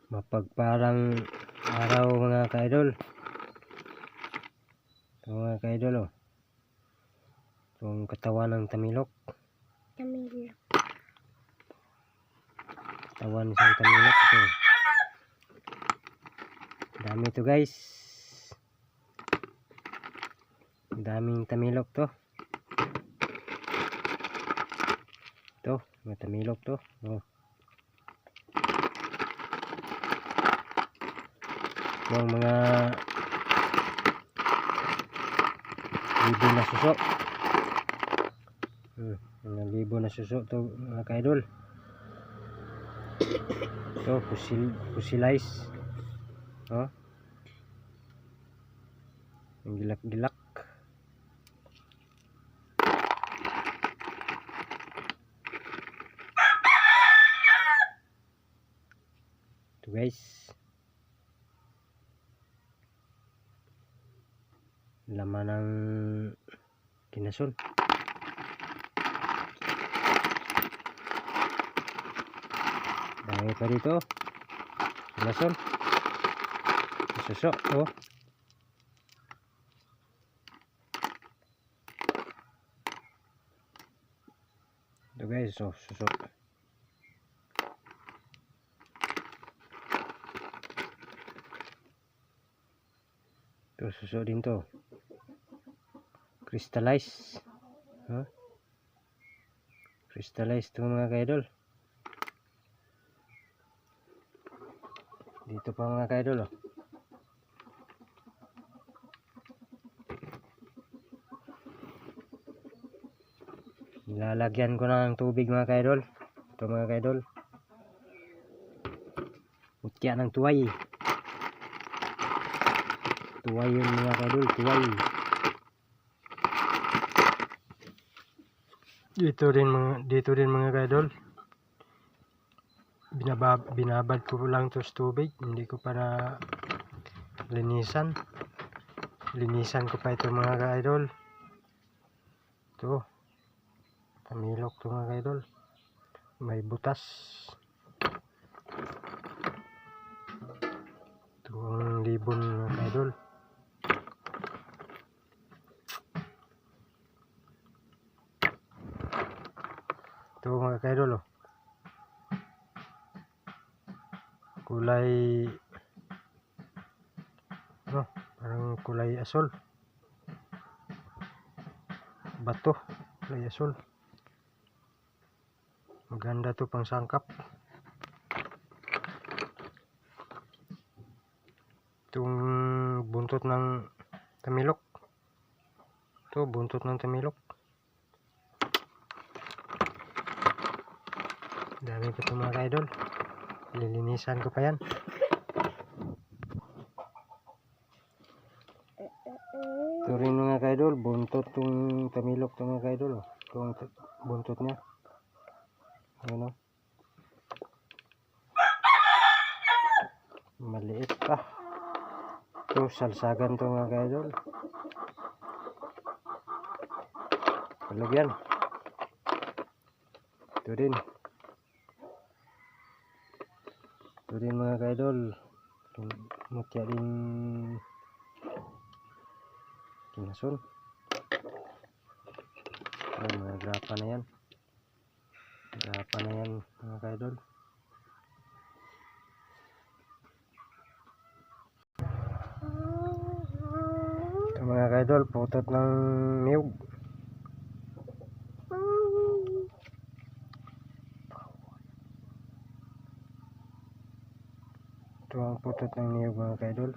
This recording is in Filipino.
Mapagparang araw mga ka-idol. Ito mga ka-idol, oh. Itong katawan ng tamilok. Katawan isang tamilok ito. Dami ito guys. Daming tamilok to. Ito, mga tamilok to. Oh. Yung mga libo na suso. Mga libo na suso to mga ka-idol. Ito, fosilize. Oh. Yung gilak-gilak. Ito guys. Laman ng kinason. Dami pa dito. Kinason. Suso. Oh. Ito guys. Oh, suso. Ito suso din to. Crystallize. Huh? Crystallize ito mga ka-idol. Dito pa mga ka-idol, oh. Nilalagyan ko ng tubig mga ka-idol. Ito mga ka-idol. Mutya ng tuway. Tuway yun mga ka-idol. Tuway. Dito rin mga ka-idol. Binabad ko lang ito sa tubig. Hindi ko pa na linisan. Linisan ko pa ito mga ka-idol. Ito. Tamilok ito mga ka-idol. May butas. Ito ang libon mga ka-idol. Ito mga ka-idol, oh. Kulay parang kulay asol. Bato, kulay asol. Maganda to pang sangkap. Itong buntot ng tamilok. Ito buntot ng tamilok. Dami pa ito mga ka-idol. Lilinisan ko pa yan. Ito rin mga ka-idol, buntot tong tamilok ito mga ka-idol. Ito ang buntot niya. Ayan, oh. Maliit pa. Ito salsagan ito mga ka-idol. Palagyan. Ito rin. Ito rin mga ka-idol. Mutya din kinason. Mga grapa na yan. Grapa na yan mga ka-idol. Ito mga ka-idol, putot ng niyog. Ito ang putot ng niyog mga ka-idol.